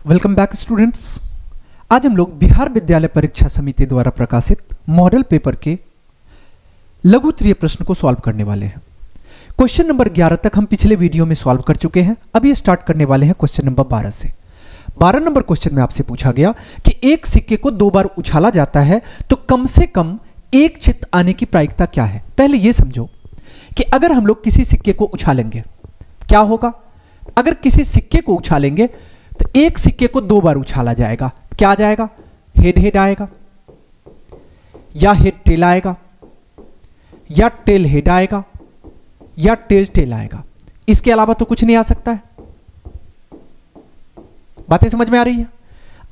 Welcome back students. आज हम लोग बिहार विद्यालय परीक्षा समिति द्वारा प्रकाशित मॉडल पेपर के लघु उत्तरीय प्रश्न को सॉल्व करने वाले हैं। क्वेश्चन नंबर 11 तक हम पिछले वीडियो में सॉल्व कर चुके हैं। अभी स्टार्ट करने वाले हैं क्वेश्चन नंबर 12 से। 12 नंबर क्वेश्चन में आपसे पूछा गया कि एक सिक्के को 2 बार उछाला जाता है तो कम से कम एक चित्त आने की प्रायिकता क्या है। पहले यह समझो कि अगर हम लोग किसी सिक्के को उछालेंगे क्या होगा। अगर किसी सिक्के को उछालेंगे तो एक सिक्के को 2 बार उछाला जाएगा। क्या आ जाएगा? हेड हेड आएगा, या हेड टेल आएगा, या टेल हेड आएगा, या टेल टेल आएगा। इसके अलावा तो कुछ नहीं आ सकता है। बातें समझ में आ रही है?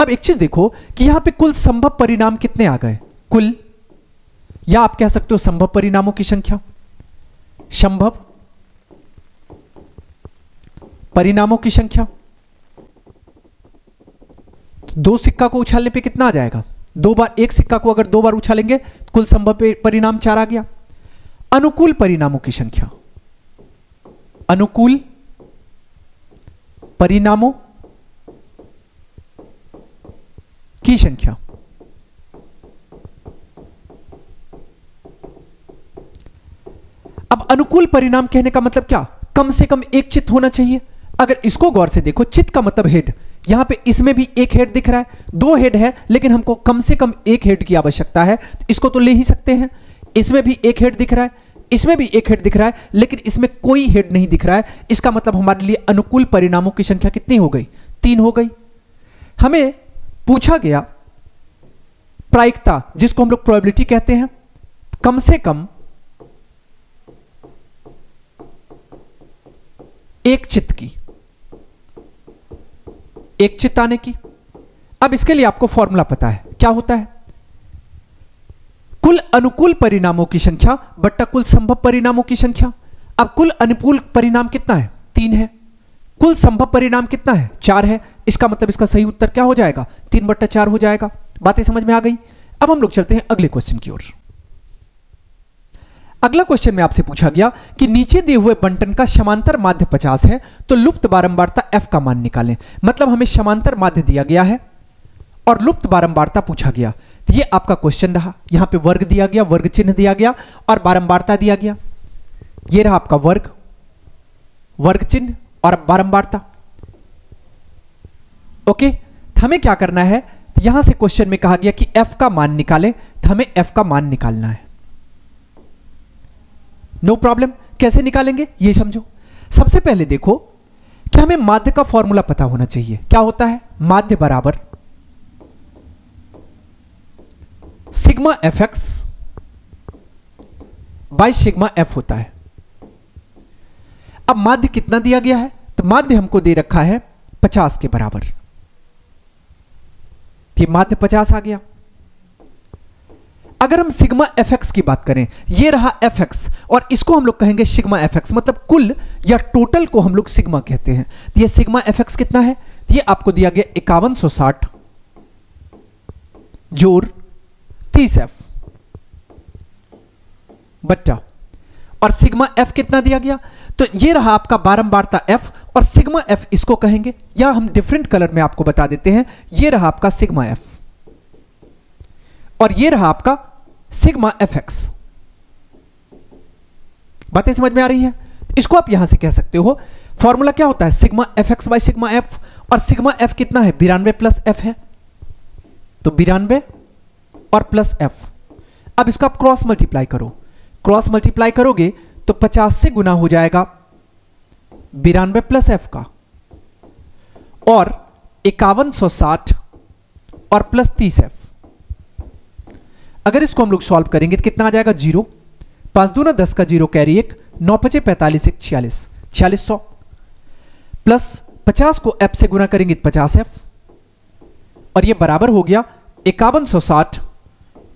अब एक चीज देखो कि यहां पे कुल संभव परिणाम कितने आ गए। कुल, या आप कह सकते हो संभव परिणामों की संख्या। संभव परिणामों की संख्या। 2 सिक्का को उछालने पे कितना आ जाएगा? 2 बार। एक सिक्का को अगर 2 बार उछालेंगे कुल संभव परिणाम 4 आ गया। अनुकूल परिणामों की संख्या। अनुकूल परिणामों की संख्या। अब अनुकूल परिणाम कहने का मतलब क्या? कम से कम एक चित्त होना चाहिए। अगर इसको गौर से देखो, चित्त का मतलब हेड। यहां पे इसमें भी एक हेड दिख रहा है, 2 हेड है, लेकिन हमको कम से कम एक हेड की आवश्यकता है, तो इसको तो ले ही सकते हैं। इसमें भी एक हेड दिख रहा है, इसमें भी एक हेड दिख रहा है, लेकिन इसमें कोई हेड नहीं दिख रहा है। इसका मतलब हमारे लिए अनुकूल परिणामों की संख्या कितनी हो गई? 3 हो गई। हमें पूछा गया प्रायिकता, जिसको हम लोग प्रोबेबिलिटी कहते हैं, कम से कम एक चित्त की, एक चित्त आने की। अब इसके लिए आपको फॉर्मूला पता है, क्या होता है? कुल अनुकूल परिणामों की संख्या बट्टा कुल संभव परिणामों की संख्या। अब कुल अनुकूल परिणाम कितना है? 3 है। कुल संभव परिणाम कितना है? 4 है। इसका मतलब इसका सही उत्तर क्या हो जाएगा? 3/4 हो जाएगा। बातें समझ में आ गई? अब हम लोग चलते हैं अगले क्वेश्चन की ओर। अगला क्वेश्चन में आपसे पूछा गया कि नीचे दिए हुए बंटन का समांतर माध्य 50 है तो लुप्त बारंबारता f का मान निकालें। मतलब हमें समांतर माध्य दिया गया है और लुप्त बारंबारता पूछा गया। तो ये आपका क्वेश्चन रहा। यहां पे वर्ग दिया गया, वर्ग चिन्ह दिया गया और बारंबारता दिया गया। ये रहा आपका वर्ग, वर्ग चिन्ह और बारंबारता। ओके, तो हमें क्या करना है? तो यहां से क्वेश्चन में कहा गया कि f का मान निकालें, तो हमें f का मान निकालना है। No problem. कैसे निकालेंगे ये समझो। सबसे पहले देखो कि हमें माध्य का फॉर्मूला पता होना चाहिए। क्या होता है? माध्य बराबर sigma F x by sigma F होता है। अब माध्य कितना दिया गया है? तो माध्य हमको दे रखा है 50 के बराबर। ये माध्य 50 आ गया। अगर हम सिग्मा एफ एक्स की बात करें, ये रहा एफ एक्स और इसको हम लोग कहेंगे सिग्मा एफ एक्स, मतलब कुल या टोटल को हम लोग सिग्मा कहते हैं। तो ये सिग्मा एफ एक्स कितना है? ये आपको दिया गया 5160 जोड़ 30f बट्टा, और सिग्मा एफ कितना दिया गया? तो ये रहा आपका बारंबारता f और सिग्मा एफ इसको कहेंगे, या हम डिफरेंट कलर में आपको बता देते हैं। ये रहा आपका सिग्मा एफ और ये रहा आपका सिग्मा एफ एक्स। बातें समझ में आ रही है? इसको आप यहां से कह सकते हो, फॉर्मूला क्या होता है? Sigma F x by sigma F, और सिग्मा एफ कितना है? 92 प्लस एफ है, तो 92 और प्लस एफ। अब इसको आप क्रॉस मल्टीप्लाई करो। क्रॉस मल्टीप्लाई करोगे तो 50 से गुना हो जाएगा 92 प्लस एफ का, और 5160 और प्लस 30f। अगर इसको हम लोग सॉल्व करेंगे तो कितना आ जाएगा? 0। 5 दूना 10 का 0 कैरी 1, 9 5 45 1 46, 4600 प्लस 50 को f से गुना करेंगे तो 50f, और ये बराबर हो गया 5160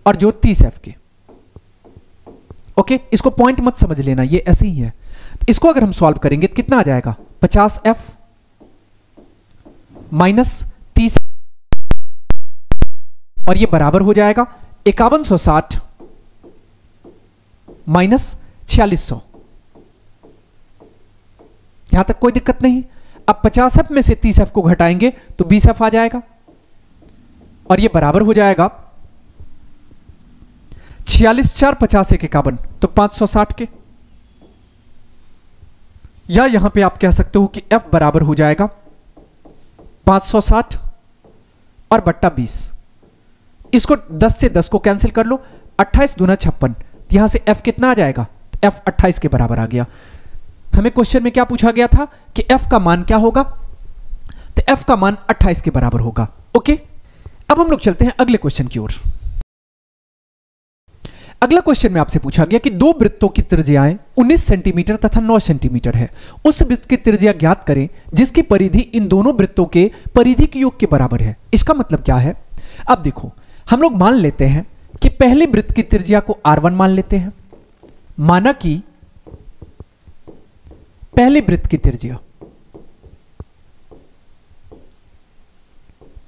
और जो 30f के। ओके, इसको पॉइंट मत समझ लेना, ये ऐसे ही है। इसको अगर हम सॉल्व करेंगे तो कितना आ जाएगा? 50f माइनस 30 और ये बराबर हो जाएगा 5160 माइनस 4600। यहां तक कोई दिक्कत नहीं। अब 50f में से 30f को घटाएंगे तो 20f आ जाएगा और ये बराबर हो जाएगा 46 4 50 1 51 तो 560 के। या यहां पे आप कह सकते हो कि f बराबर हो जाएगा 560 और बट्टा 20। इसको 10 से 10 को कैंसिल कर लो, 28 दूना 56, यहां से f कितना आ जाएगा, f 28 के बराबर आ गया। हमें क्वेश्चन में क्या पूछा गया था कि f का मान क्या होगा, तो f का मान 28 के बराबर होगा। ओके, अब हम लोग चलते हैं अगले क्वेश्चन की ओर। अगला क्वेश्चन में आपसे पूछा गया कि दो वृत्तों की त्रिज्याएं 19 सेंटीमीटर तथा 9 सेंटीमीटर है। उस वृत्त की त्रिज्या ज्ञात करें जिसकी परिधि इन दोनों वृत्तों के परिधि के योग के बराबर है। इसका मतलब क्या है, अब देखो हम लोग मान लेते हैं कि पहले वृत्त की त्रिज्या को R1 मान लेते हैं। माना कि पहले वृत्त की त्रिज्या,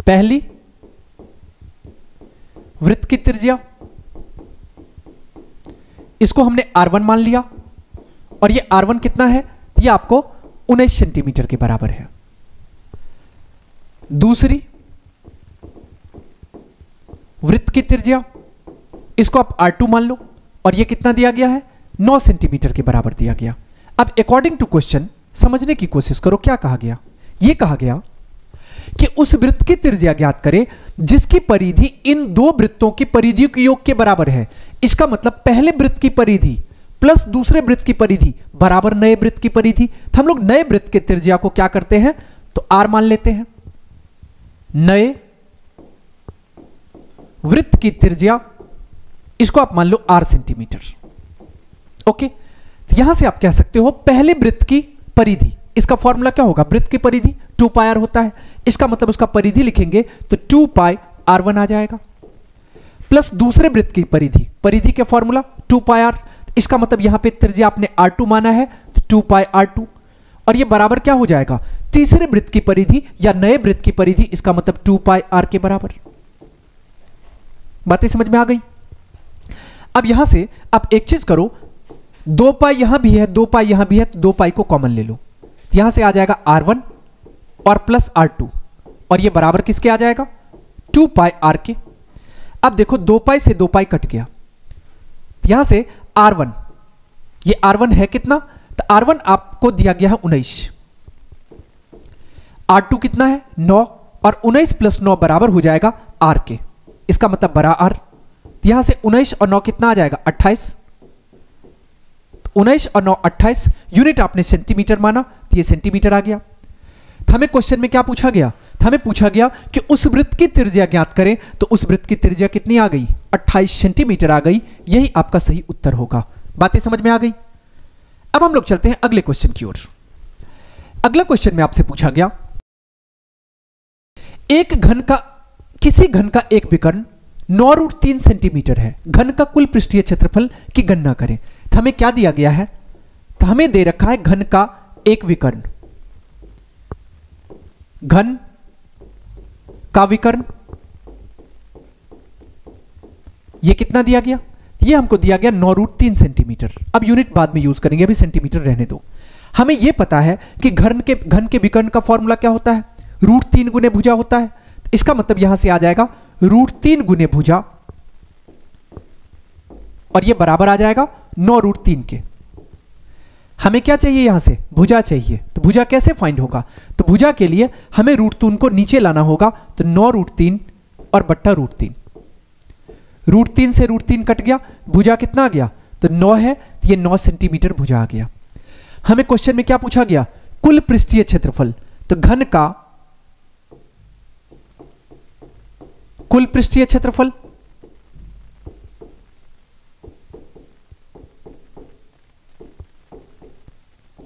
पहली वृत्त की त्रिज्या, इसको हमने R1 मान लिया और ये R1 कितना है, ये आपको 19 सेंटीमीटर के बराबर है। दूसरी वृत्त की त्रिज्या, इसको आप R2 मान लो और ये कितना दिया गया है, 9 सेंटीमीटर के बराबर दिया गया। अब अकॉर्डिंग टू क्वेश्चन समझने की कोशिश करो, क्या कहा गया, ये कहा गया कि उस वृत्त की त्रिज्या ज्ञात करें जिसकी परिधि इन दो वृत्तों की परिधियों के योग के बराबर है। इसका मतलब पहले वृत्त की परिधि प्लस दूसरे वृत्त की परिधि बराबर नए वृत्त की परिधि। तो हम लोग नए वृत्त की त्रिज्या को क्या करते हैं, तो R मान लेते हैं। नए वृत्त की त्रिज्या, इसको आप मान लो R सेंटीमीटर। ओके, तो यहां से आप कह सकते हो पहले वृत्त की परिधि, इसका फॉर्मूला क्या होगा, वृत्त की परिधि 2 पाई r होता है। इसका मतलब उसका परिधि लिखेंगे तो 2 पाई r1 आ जाएगा, प्लस दूसरे वृत्त की परिधि, परिधि के फॉर्मूला 2 पाई r। इसका मतलब यहां पे त्रिज्या आपने R2 माना है तो 2 पाई r2, और ये बराबर क्या हो जाएगा, तीसरे वृत्त की परिधि या नए वृत्त की परिधि, इसका मतलब 2 पाई r के बराबर। बातें समझ में आ गई। अब यहां से आप एक चीज करो, 2 पाई यहां भी है, 2 पाई यहां भी है, तो 2 पाई को कॉमन ले लो, यहां से आ जाएगा R1 और प्लस R2 और ये बराबर किसके आ जाएगा, 2 पाई r के। अब देखो 2 पाई से 2 पाई कट गया, यहां से R1, ये R1 है कितना, तो R1 आपको दिया गया है 19, R2 कितना है 9, और 19 प्लस 9 बराबर हो जाएगा R के। इसका मतलब बड़ा R, यहां से 19 और 9 कितना आ जाएगा 28, 19 और 9 28, यूनिट आपने सेंटीमीटर माना तो ये सेंटीमीटर आ गया। तो हमें क्वेश्चन में क्या पूछा गया, तो हमें पूछा गया कि उस वृत्त की त्रिज्या ज्ञात करें, तो उस वृत्त की त्रिज्या कितनी आ गई, 28 सेंटीमीटर आ गई। यही आपका सही उत्तर होगा। बातें समझ में आ गई। अब हम लोग चलते हैं अगले क्वेश्चन की ओर। अगला क्वेश्चन में आपसे पूछा गया, एक घन का, किसी घन का एक विकर्ण 9√3 सेंटीमीटर है, घन का कुल पृष्ठीय क्षेत्रफल की गणना करें। तो हमें क्या दिया गया है, तो हमें दे रखा है घन का एक विकर्ण, घन का विकर्ण, ये कितना दिया गया, ये हमको दिया गया 9√3 सेंटीमीटर। अब यूनिट बाद में यूज करेंगे, अभी सेंटीमीटर रहने दो। हमें यह पता है कि घन के विकर्ण का फॉर्मूला क्या होता है, √3 गुने भुजा होता है। इसका मतलब यहां से आ जाएगा √3 गुने भुजा, और ये बराबर आ जाएगा 9√3 के। हमें क्या चाहिए, यहां से भुजा चाहिए। तो भुजा कैसे फाइंड होगा, तो भुजा के लिए हमें √3 को नीचे लाना होगा, तो 9√3 और बट्टा √3, √3 से √3 कट गया, भुजा कितना आ गया, तो 9 है, तो ये 9 सेंटीमीटर भुजा आ गया। हमें क्वेश्चन में क्या पूछा गया, कुल पृष्ठीय क्षेत्रफल, तो घन का कुल पृष्ठीय क्षेत्रफल,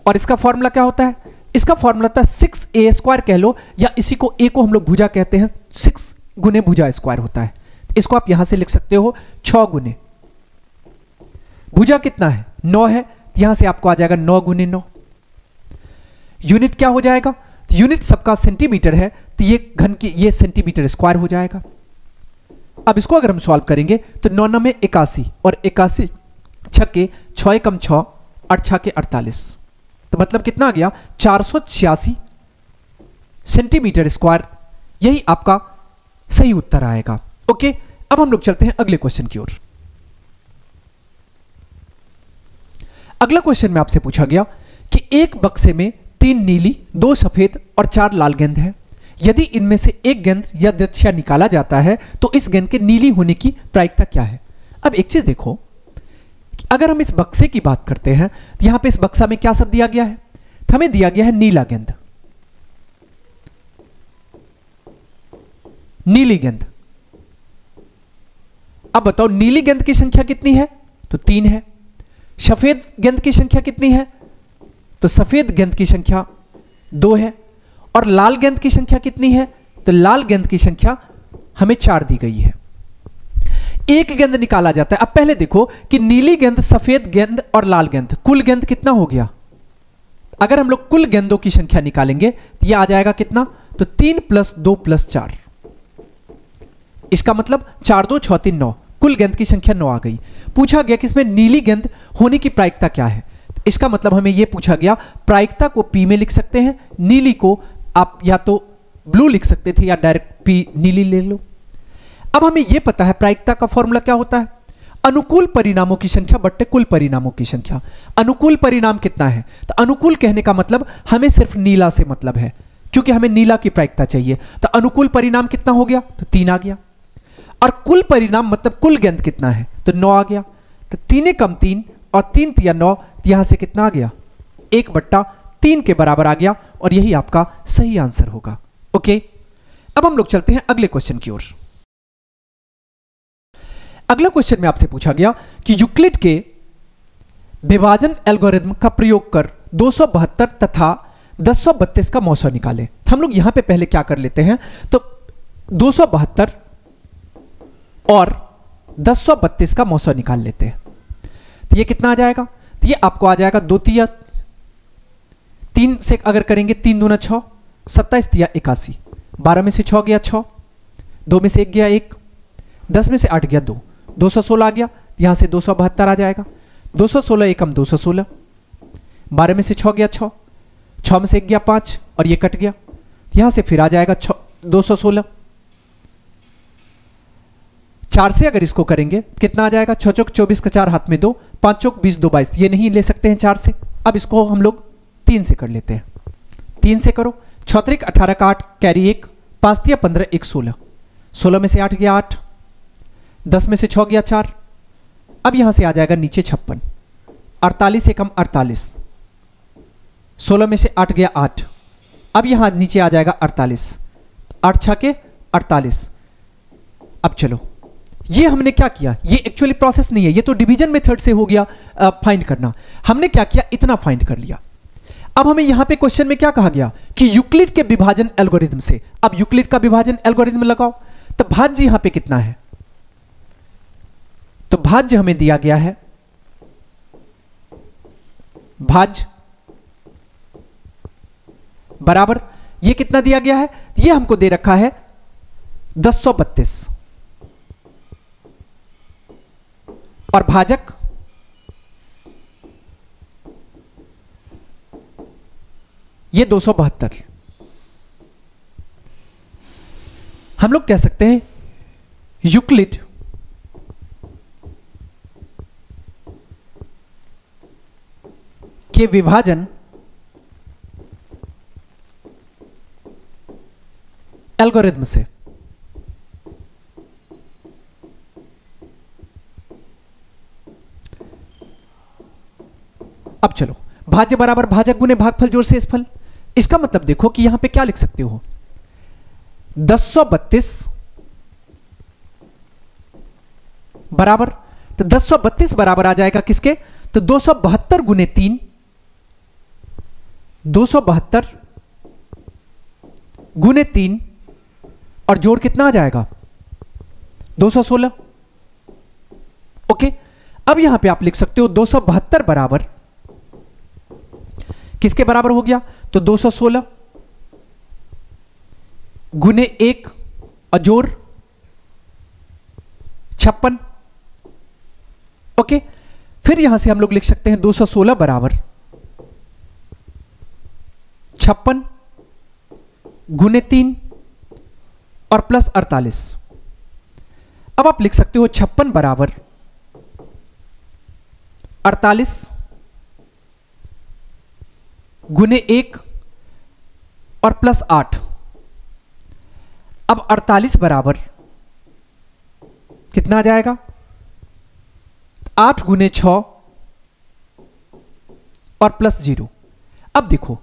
और इसका फॉर्मूला क्या होता है, इसका फॉर्मूला था 6a² कह लो, या इसी को a को हम लोग भुजा कहते हैं, 6 गुने भुजा स्क्वायर होता है। इसको आप यहां से लिख सकते हो 6 गुने, भुजा कितना है 9 है, तो यहां से आपको आ जाएगा 9 गुने 9। यूनिट क्या हो जाएगा, तो यूनिट सबका सेंटीमीटर है, तो ये घन की ये सेंटीमीटर स्क्वायर हो जाएगा। अब इसको अगर हम सॉल्व करेंगे तो 9 9 में 81 और 81 छक्के 6 एकम 6 8 6 के 48, तो मतलब कितना आ गया 486 सेंटीमीटर स्क्वायर, यही आपका सही उत्तर आएगा। ओके, अब हम लोग चलते हैं अगले क्वेश्चन की ओर। अगला क्वेश्चन में आपसे पूछा गया कि एक बक्से में 3 नीली, 2 सफेद और 4 लाल गेंद है। यदि इनमें से एक गेंद या दृश्य निकाला जाता है तो इस गेंद के नीली होने की प्रायिकता क्या है? अब एक चीज देखो, अगर हम इस बक्से की बात करते हैं तो यहां पे इस बक्सा में क्या सब दिया गया है? हमें दिया गया है नीला गेंद, नीली गेंद। अब बताओ नीली गेंद की संख्या कितनी है? तो 3 है। सफेद गेंद की संख्या कितनी है? तो सफेद गेंद की संख्या 2 है। और लाल गेंद की संख्या कितनी है? तो लाल गेंद की संख्या हमें 4 दी गई है। एक गेंद निकाला जाता है। अब पहले देखो कि नीली गेंद, सफेद गेंद और लाल गेंद, कुल गेंद कितना हो गया? अगर हम लोग कुल गेंदों की संख्या निकालेंगे तो यह आ जाएगा कितना? तो 3 + 2 + 4, इसका मतलब 4 2 6 3 9, कुल गेंद की संख्या 9 आ गई। पूछा गया कि इसमें नीली गेंद होने की प्रायिकता क्या है? इसका मतलब हमें यह पूछा गया, प्रायिकता को P में लिख सकते हैं, नीली को आप या तो ब्लू लिख सकते थे या डायरेक्ट P नीली ले लो। अब हमें यह पता है प्रायिकता का फॉर्मूला क्या होता है? अनुकूल परिणामों की संख्या बट्टे कुल परिणामों की संख्या। अनुकूल परिणाम कितना है? तो अनुकूल कहने का मतलब हमें सिर्फ नीला से मतलब है, क्योंकि हमें नीला की प्रायिकता चाहिए। तो अनुकूल परिणाम कितना हो गया? तो 3 आ गया। और कुल परिणाम मतलब कुल गेंद कितना है? तो 9 आ गया। तो 3 कम 3 और 3 × 9, यहां से कितना आ गया? 1/3 के बराबर आ गया, और यही आपका सही आंसर होगा। ओके, अब हम लोग चलते हैं अगले क्वेश्चन की ओर। अगला क्वेश्चन में आपसे पूछा गया कि यूक्लिड के विभाजन एल्गोरिथम का प्रयोग कर 272 तथा 1032 का मौसा निकालें। हम लोग यहां पे पहले क्या कर लेते हैं, तो 272 और 1032 का मौसा निकाल लेते हैं। तो ये कितना आ जाएगा? तो ये आपको आ जाएगा 2 3 3 से अगर करेंगे 3 दूना 6, 27 3 81, 12 में से 6 गया 6, 2 में से 1 गया 1, 10 में से 8 गया 2, 216 आ गया। यहां से 272 आ जाएगा। 216 एकम 216, 12 में से 6 गया 6, 6 में से 1 गया 5 और ये कट गया। यहां से फिर आ जाएगा 216। 4 से अगर इसको करेंगे कितना आ जाएगा? 6 चौक 24 का 4 हाथ में 2, 5 चौक 20 2 22, ये नहीं ले सकते हैं 4 से। अब इसको हम लोग 3 से कर लेते हैं। 3 से करो, 6 त्रिक 18 का 8 कैरी 1, 5 तिया 15 1 16, 16 में से 8 गया 8, 10 में से 6 गया 4। अब यहां से आ जाएगा नीचे 56, 48 एकम 48, 16 में से 8 गया 8। अब यहां नीचे आ जाएगा 48, 8 6 के 48। अब चलो, ये हमने क्या किया? ये एक्चुअली प्रोसेस नहीं है, ये तो डिवीजन मेथड से हो गया फाइंड करना। हमने क्या किया? इतना फाइंड कर लिया। अब हमें यहां पे क्वेश्चन में क्या कहा गया कि यूक्लिड के विभाजन एल्गोरिथम से। अब यूक्लिड का विभाजन एल्गोरिथम लगाओ, तो भाज्य यहां पे कितना है? तो भाज्य हमें दिया गया है, भाज्य बराबर ये कितना दिया गया है? ये हमको दे रखा है 1032 और भाजक ये 272। हम लोग कह सकते हैं यूक्लिड के विभाजन एल्गोरिथम से अब चलो, भाज्य बराबर भाजक गुने भागफल जोड़ शेषफल। इसका मतलब देखो कि यहां पे क्या लिख सकते हो? 1032 बराबर, तो 1032 बराबर आ जाएगा किसके? तो 272 गुने 3, 272 गुने 3 और जोड़ कितना आ जाएगा? 216। ओके, अब यहां पे आप लिख सकते हो 272 बराबर किसके बराबर हो गया? तो 216 गुने 1 और जोड़ 56। ओके, फिर यहां से हम लोग लिख सकते हैं 216 बराबर 56 गुने 3 और प्लस 48। अब आप लिख सकते हो 56 बराबर 48 गुने 1 और प्लस 8। अब 48 बराबर कितना आ जाएगा? 8 गुने 6 और प्लस 0। अब देखो,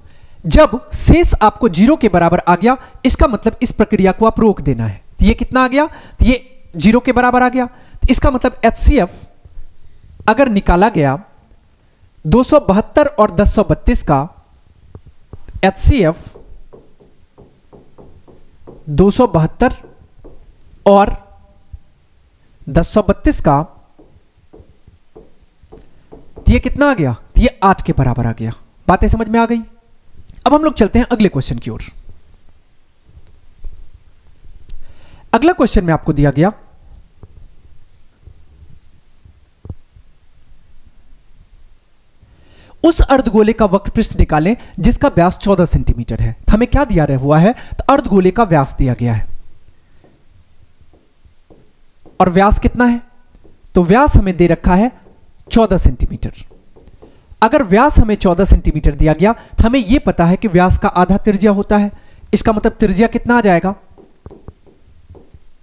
जब शेष आपको 0 के बराबर आ गया, इसका मतलब इस प्रक्रिया को आप रोक देना है। तो ये कितना आ गया? तो ये 0 के बराबर आ गया। तो इसका मतलब HCF अगर निकाला गया 272 और 1032 का, HCF 272 और 1032 का, तो ये कितना आ गया? तो ये 8 के बराबर आ गया। बातें समझ में आ गई? अब हम लोग चलते हैं अगले क्वेश्चन की ओर। अगला क्वेश्चन में आपको दिया गया उस अर्धगोले का वक्रपृष्ठ निकालें जिसका व्यास 14 सेंटीमीटर है। हमें क्या दिया हुआ है? तो अर्धगोले का व्यास दिया गया है और व्यास कितना है? तो व्यास हमें दे रखा है 14 सेंटीमीटर। अगर व्यास हमें 14 सेंटीमीटर दिया गया तो हमें यह पता है कि व्यास का आधा त्रिज्या होता है। इसका मतलब त्रिज्या कितना आ जाएगा?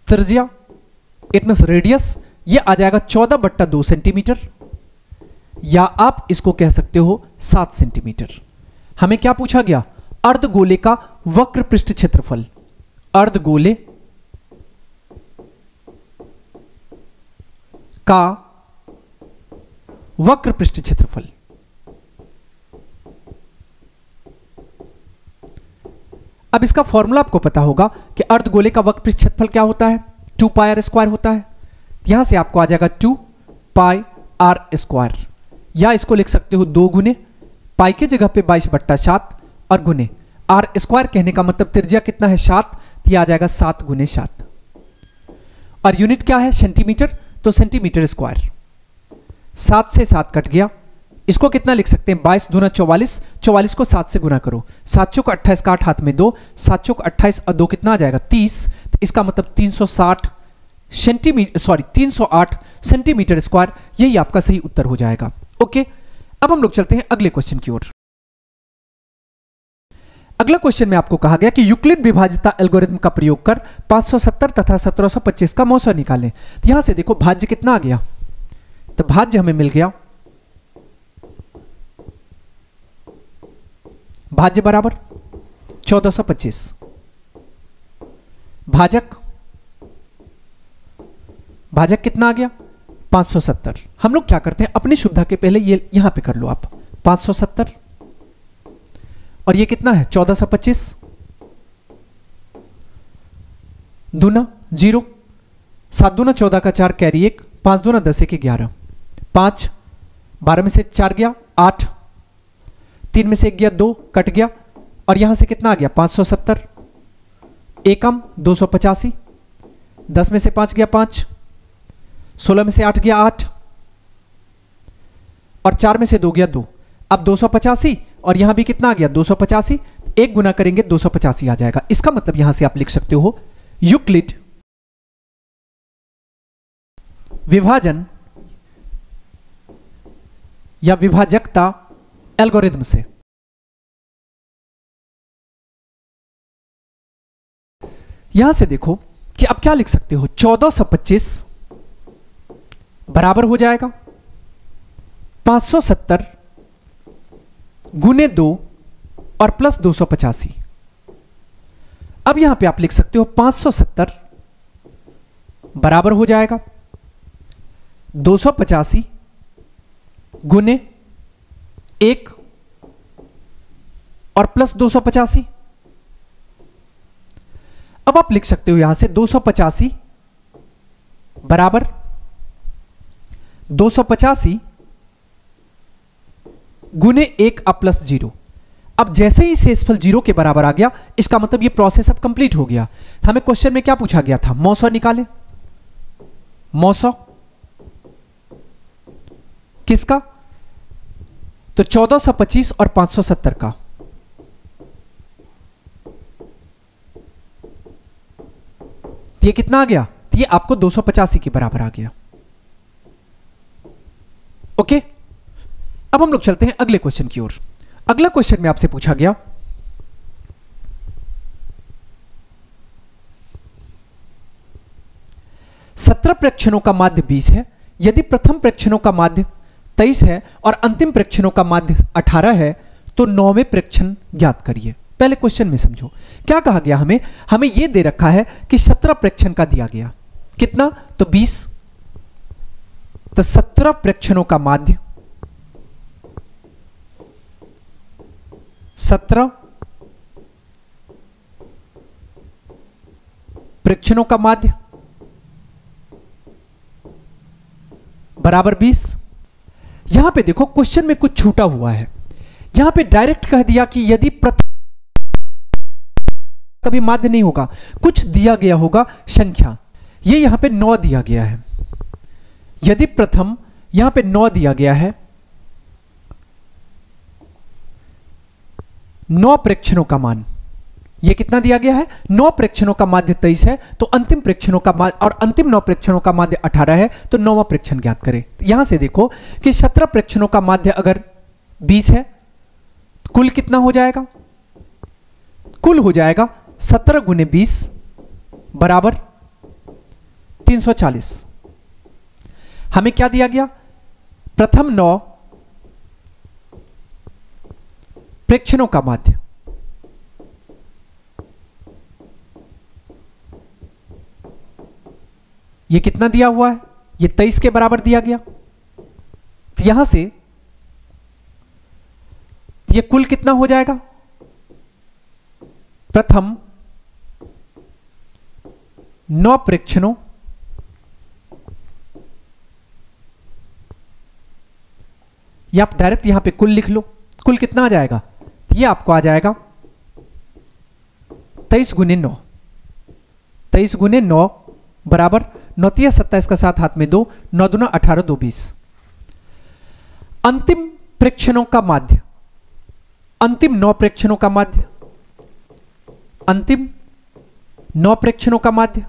त्रिज्या इट मींस रेडियस, ये आ जाएगा 14/2 सेंटीमीटर, या आप इसको कह सकते हो 7 सेंटीमीटर। हमें क्या पूछा गया? अर्धगोले का वक्र पृष्ठ क्षेत्रफल। अर्धगोले का वक्र पृष्ठ क्षेत्रफल। अब इसका फॉर्मूला आपको पता होगा कि अर्धगोले का वक्र पृष्ठ क्षेत्रफल क्या होता है? 2πr² होता है। यहां से आपको आ जाएगा 2πr², या इसको लिख सकते हो 2 गुने पाई की जगह पे 22/7 और गुने r² कहने का मतलब त्रिज्या कितना है? 7, तो आ जाएगा 7 गुने 7। और यूनिट क्या है? सेंटीमीटर, तो सेंटीमीटर स्क्वायर। 7 से 7 कट गया। इसको कितना लिख सकते हैं? 22 दूना 44, 44 को 7 से गुना करो, 7 चौक 28 का 8 हाथ में 2, 7 चौक 28 और 2 कितना आ जाएगा? 30। तो इसका मतलब 308 सेंटीमीटर स्क्वायर। यही आपका सही उत्तर हो जाएगा। ओके, अब हम लोग चलते हैं अगले क्वेश्चन की ओर। अगला क्वेश्चन में आपको कहा गया कि यूक्लिड विभाज्यता एल्गोरिथम का प्रयोग कर 570 तथा 1725 का मौसा निकालें। तो यहां से देखो भाज्य कितना आ गया? तो भाज्य हमें मिल गया, भाज्य बराबर 1425, भाजक कितना आ गया? 570। हम लोग क्या करते हैं, अपनी सुविधा के पहले ये यहां पे कर लो आप, 570 और ये कितना है? 1425 दूना 0, 7 दूना 14 का 4 कैरी 1, 5 दूना 10 1 11, 5 12 में से 4 गया 8, 3 में से 1 गया 2 कट गया, और यहां से कितना आ गया? 570, एकम 285, 10 में से 5 गया 5, 16 में से 8 गया 8, और 4 में से 2 गया 2। अब 285 और यहां भी कितना आ गया? 285, एक गुना करेंगे 285 आ जाएगा। इसका मतलब यहां से आप लिख सकते हो यूक्लिड विभाजन या विभाजकता एल्गोरिथम से यहां से देखो कि अब क्या लिख सकते हो? 1425 बराबर हो जाएगा 570 गुने 2 और प्लस 285। अब यहां पे आप लिख सकते हो 570 बराबर हो जाएगा 285 गुने 1 और प्लस 285। अब आप लिख सकते हो यहां से 285 बराबर 285 गुने 1 और प्लस 0। अब जैसे ही शेषफल 0 के बराबर आ गया, इसका मतलब ये प्रोसेस अब कंप्लीट हो गया। हमें क्वेश्चन में क्या पूछा गया था? मौसा निकाले। मौसा किसका? तो 1425 और 570 का। तो ये कितना आ गया, तो ये आपको 285 के बराबर आ गया। ओके, अब हम लोग चलते हैं अगले क्वेश्चन की ओर। अगला क्वेश्चन में आपसे पूछा गया, सत्रह प्रेक्षणों का माध्य 20 है, यदि प्रथम प्रेक्षणों का माध्य 23 है और अंतिम प्रेक्षणों का माध्य 18 है तो नौवें प्रेक्षण ज्ञात करिए। पहले क्वेश्चन में समझो क्या कहा गया, हमें यह दे रखा है कि 17 प्रेक्षण का दिया गया, कितना, तो 20, तो 17 प्रेक्षणों का माध्य 17 प्रेक्षणों का माध्य बराबर 20। यहां पे देखो क्वेश्चन में कुछ छूटा हुआ है, यहां पे डायरेक्ट कह दिया कि यदि प्रथम कभी माध्य नहीं होगा, कुछ दिया गया होगा संख्या, ये यहां पे 9 दिया गया है। यदि प्रथम यहां पे 9 दिया गया है, 9 प्रेक्षणों का मान, ये कितना दिया गया है, 9 प्रेक्षणों का माध्य 23 है, तो अंतिम प्रेक्षणों का माध्य और अंतिम 9 प्रेक्षणों का माध्य 18 है, तो 9वां प्रेक्षण ज्ञात करें। यहां से देखो कि 17 प्रेक्षणों का माध्य अगर 20 है, कुल कितना हो जाएगा, कुल हो जाएगा 17 गुने 20 बराबर 340। हमें क्या दिया गया, प्रथम 9 प्रेक्षणों का माध्य, ये कितना दिया हुआ है, ये 23 के बराबर दिया गया, तो यहां से ये कुल कितना हो जाएगा, प्रथम 9 प्रेक्षणों या आप डायरेक्ट यहां पे कुल लिख लो, कुल कितना आ जाएगा, ये आपको आ जाएगा 23 गुने 9, 23 गुने 9 बराबर 9 तिया 27 का साथ हाथ में 2, 9 दूना 18, 2 20। अंतिम प्रेक्षणों का माध्य, अंतिम 9 प्रेक्षणों का माध्य, अंतिम 9 प्रेक्षणों का माध्य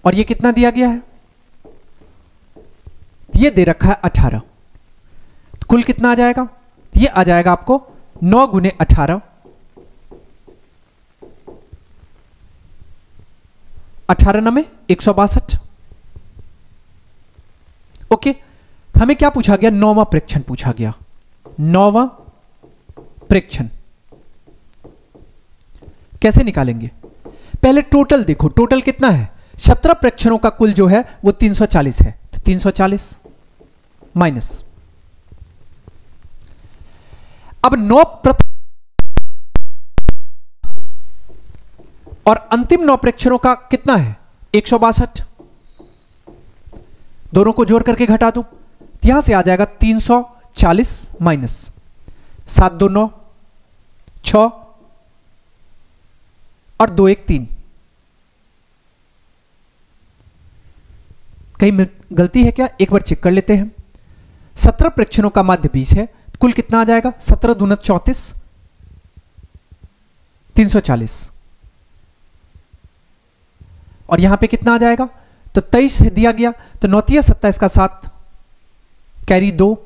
और ये कितना दिया गया है, ये दे रखा है 18, तो कुल कितना आ जाएगा, ये आ जाएगा आपको 9 गुने 18, 18 9 में 162। ओके, हमें क्या पूछा गया, 9वां प्रेक्षण पूछा गया, 9वां प्रेक्षण कैसे निकालेंगे, पहले टोटल देखो, टोटल कितना है, 17 प्रेक्षणों का कुल जो है वो 340 है, तो 340 माइनस, अब 9 प्रथम और अंतिम 9 प्रेक्षणों का कितना है 162, दोनों को जोड़ करके घटा दो, तो यहां से आ जाएगा 340 माइनस 7 2 9 6 और 2 1 3। कहीं गलती है क्या, एक बार चेक कर लेते हैं। 17 प्रेक्षणों का माध्य 20 है, कुल कितना आ जाएगा, 17 दूना 34, 340 और यहां पे कितना आ जाएगा, तो 23 दिया गया, तो 9 तिया 27 का 7 कैरी 2,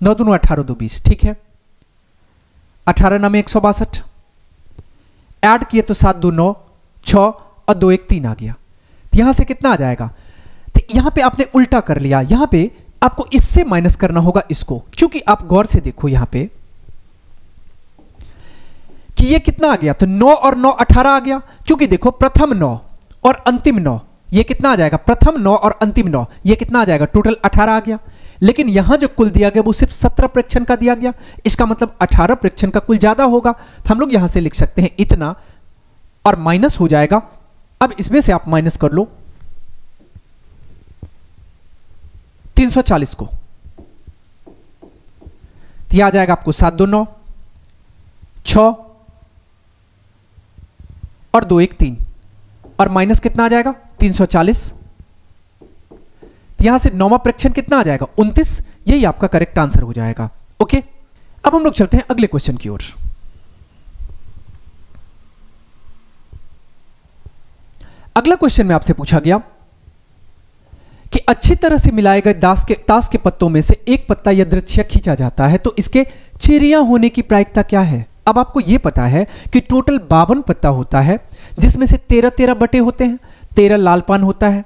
9 दूना 18, 2 20, ठीक है। 18 9 में 162 ऐड किए तो 7 2 9 6 और 2 1 3 आ गया, तो यहां से कितना आ जाएगा, तो यहां पे आपने उल्टा कर लिया, यहां पे आपको इससे माइनस करना होगा इसको, क्योंकि आप गौर से देखो यहां पे कि ये कितना आ गया, तो 9 और 9 18 आ गया, क्योंकि देखो प्रथम 9 और अंतिम 9 ये कितना आ जाएगा, प्रथम 9 और अंतिम 9 ये कितना आ जाएगा, टोटल 18 आ गया। लेकिन यहां जो कुल दिया गया वो सिर्फ 17 प्रेक्षण का दिया गया, इसका मतलब 18 प्रेक्षण का कुल ज्यादा होगा, तो हम लोग यहां से लिख सकते हैं इतना और माइनस हो जाएगा। अब इसमें से आप माइनस कर लो 340 को, तो यह आ जाएगा आपको 7 2 9 6 और 2 1 3 और माइनस कितना आ जाएगा 340, तो यहां से 9वां प्रेक्षण कितना आ जाएगा 29, यही आपका करेक्ट आंसर हो जाएगा। ओके, अब हम लोग चलते हैं अगले क्वेश्चन की ओर। अगला क्वेश्चन में आपसे पूछा गया कि अच्छी तरह से मिलाए गए ताश के पत्तों में से एक पत्ता यादृच्छिक खींचा जाता है तो इसके चिड़िया होने की प्रायिकता क्या है। अब आपको यह पता है कि टोटल 52 पत्ता होता है, जिसमें से 13 बटे होते हैं, 13 लाल पान होता है,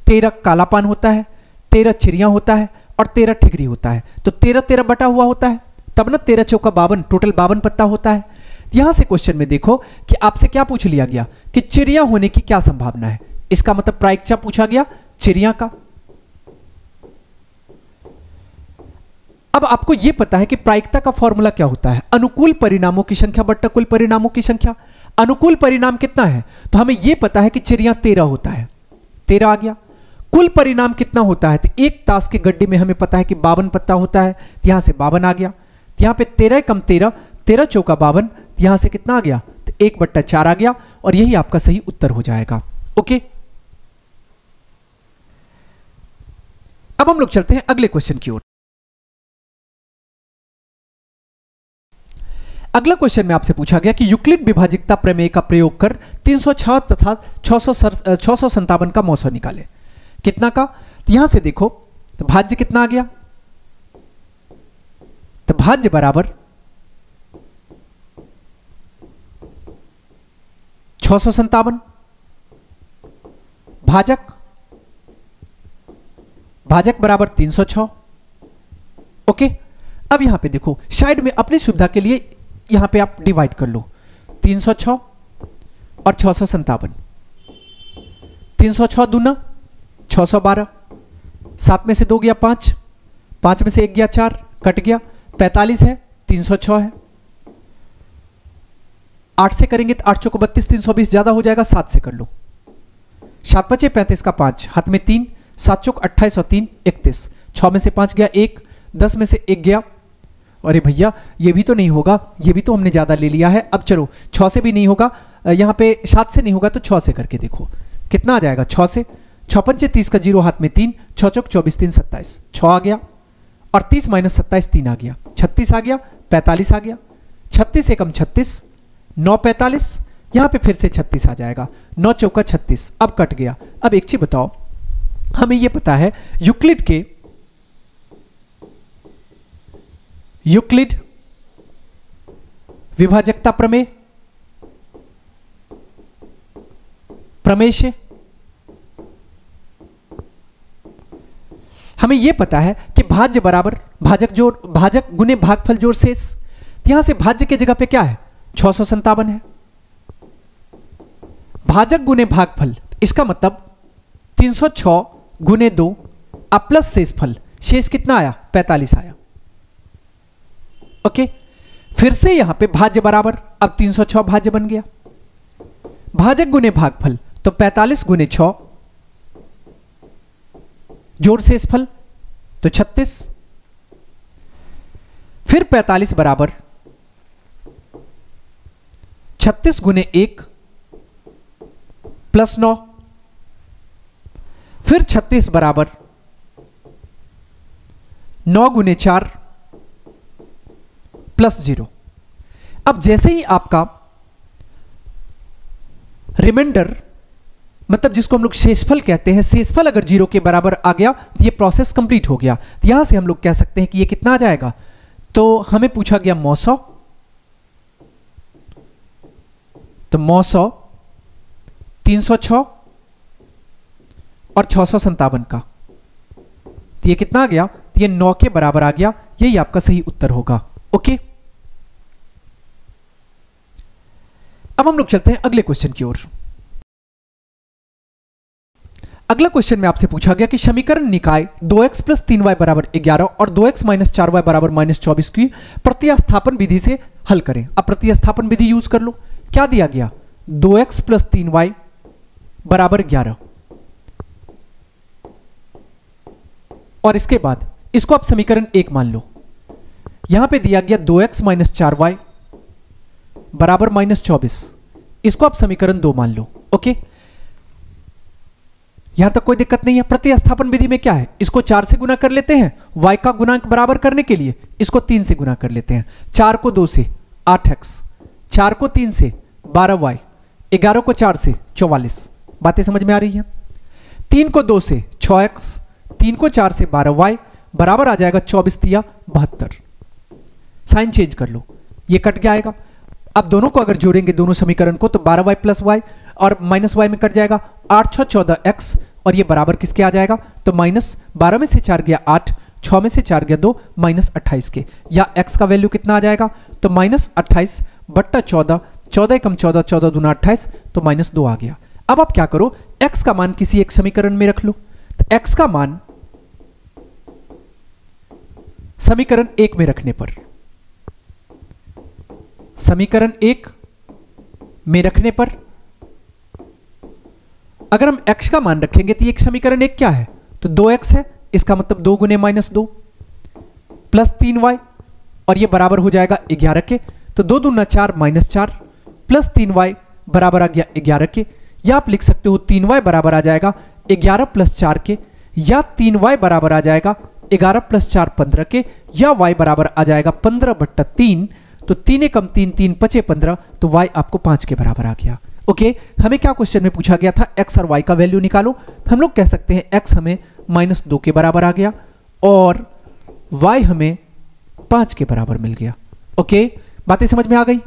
13 काला पान होता है, 13 चिड़िया होता है और 13 ठिकरी होता है। तो 13 बटा हुआ होता है, तब ना 13 चौका 52, टोटल 52 पत्ता होता है। यहां से क्वेश्चन में देखो कि आपसे क्या पूछ लिया गया कि चिड़िया होने की क्या संभावना है। इसका मतलब प्रायिकता पूछा गया चिड़िया का। अब आपको यह पता है कि प्रायिकता का फॉर्मूला क्या होता है, अनुकूल परिणामों की संख्या बट्टा कुल परिणामों की संख्या। अनुकूल परिणाम कितना है, तो हमें यह पता है कि चिड़िया 13 होता है, 13 आ गया। कुल परिणाम कितना होता है, तो एक ताश के गड्ढे में हमें पता है कि 52 पत्ता होता है, यहां से 52 आ गया। यहां पे 13 कम 13, 13 चौका 52, यहां से कितना आ गया, तो 1/4 आ गया और यही आपका सही उत्तर हो जाएगा। ओके, अब हम लोग चलते हैं अगले क्वेश्चन की ओर। अगला क्वेश्चन में आपसे पूछा गया कि यूक्लिड विभाजकता प्रमेय का प्रयोग कर 306 तथा 657 का मौसा निकाले। कितना का, तो यहां से देखो तो भाज्य कितना आ गया, तो भाज्य बराबर 657, भाजक बराबर 306। ओके, अब यहां पे देखो साइड में अपनी सुविधा के लिए यहां पे आप डिवाइड कर लो, 306 और 657, 306 दूना 612, 7 में से 2 गया 5, 5 में से 1 गया 4, कट गया, 45 है, 306 है। 8 से करेंगे तो 8 चौको 32, 320 ज्यादा हो जाएगा, 7 से कर लो, 7 बचे 35 का 5, हाथ में 3, 7 चौक 28 और 3 31, 6 में से 5 गया 1, 10 में से 1 गया। अरे भैया ये भी तो नहीं होगा, ये भी तो हमने ज्यादा ले लिया है। अब चलो 6 से भी नहीं होगा, यहां पे 7 से नहीं होगा तो 6 से करके देखो कितना आ जाएगा, 6 से 6 पंचे 30 का 0, हाथ में 3, 6 चौक 24, 3 27, 6 आ गया और 30 माइनस 27 3 आ गया, 36 आ गया, 45 आ गया, 36 एकम 36, 9 45, यहां पे फिर से 36 आ जाएगा, 9 चौका 36, अब कट गया। अब एक चीज बताओ, हमें यह पता है यूक्लिड विभाजकता प्रमेय से हमें यह पता है कि भाज्य बराबर भाजक गुने भागफल जोड़ शेष। यहां से भाज्य की जगह पे क्या है, 657 है, भाजक गुने भागफल, इसका मतलब 306 गुने 2 अब प्लस शेषफल, शेष कितना आया, 45 आया। ओके, फिर से यहां पे भाज्य बराबर, अब 306 भाज्य बन गया, भाजक गुने भागफल तो 45 गुने 6 जोड़ शेषफल तो 36, फिर 45 बराबर 36 गुने 1 प्लस 9, फिर 36 बराबर 9 गुने 4 प्लस 0। अब जैसे ही आपका रिमाइंडर, मतलब जिसको हम लोग शेषफल कहते हैं, शेषफल अगर 0 के बराबर आ गया तो ये प्रोसेस कंप्लीट हो गया। तो यहां से हम लोग कह सकते हैं कि ये कितना आ जाएगा, तो हमें पूछा गया मौसौ, तो मौसौ 306 और 657 का, तो ये कितना आ गया, तो ये 9 के बराबर आ गया, यही आपका सही उत्तर होगा। ओके, अब हम लोग चलते हैं अगले क्वेश्चन की ओर। अगला क्वेश्चन में आपसे पूछा गया कि समीकरण निकाय 2x प्लस 3y बराबर 11 और 2x माइनस 4y बराबर माइनस 24 की प्रतिस्थापन विधि से हल करें। अब प्रतिस्थापन विधि यूज कर लो, क्या दिया गया, 2x प्लस 3y बराबर 11 और इसके बाद इसको आप समीकरण 1 मान लो। यहां पे दिया गया 2x माइनस 4y बराबर माइनस 24, इसको आप समीकरण 2 मान लो। ओके, यहां तक कोई दिक्कत नहीं है। प्रतिस्थापन विधि में क्या है, इसको 4 से गुना कर लेते हैं, y का गुणांक बराबर करने के लिए इसको 3 से गुना कर लेते हैं। 4 को 2 से 8x, 4 को 3 से 12y, 11 को 4 से 44, बातें समझ में आ रही है? 3 को 2 से 6x, 3 को 4 से 12y बराबर आ जाएगा 24 तिया 72। साइन चेंज कर लो, ये कट गया आएगा। अब दोनों को अगर जोड़ेंगे दोनों समीकरण को तो 12y प्लस y और माइनस y में कट जाएगा, 8 6 14x और ये बराबर किसके आ जाएगा? तो माइनस 12 में से 4 गया 8, 6 में से 4 गया 2, माइनस 28 के, या x का वैल्यू कितना आ जाएगा? तो माइनस 28 बट्टा 14, 14 कम 14, 14 दूना 28, तो माइनस 2 आ गया। अब आप क्या करो, x का मान किसी एक समीकरण में रख लो। तो x का मान समीकरण 1 में रखने पर, समीकरण 1 में रखने पर अगर हम x का मान रखेंगे तो ये समीकरण 1 क्या है? तो 2x है, इसका मतलब 2 गुने माइनस 2 प्लस 3y और ये बराबर हो जाएगा 11 के, तो 2 दूना 4 माइनस 4 प्लस 3y बराबर आ गया 11 के, या आप लिख सकते हो 3y बराबर आ जाएगा 11 प्लस 4 के, या 3y बराबर आ जाएगा 11 प्लस 4 15 के, या y बराबर आ जाएगा 15 बट्टा 3, तो 3 कम 3 3 पचे 15, तो y आपको 5 के बराबर आ गया। ओके, हमें क्या क्वेश्चन में पूछा गया था? x और y का वैल्यू निकालो। तो हम लोग कह सकते हैं x हमें -2 के बराबर आ गया और y हमें 5 के बराबर मिल गया। ओके, बातें समझ में आ गई?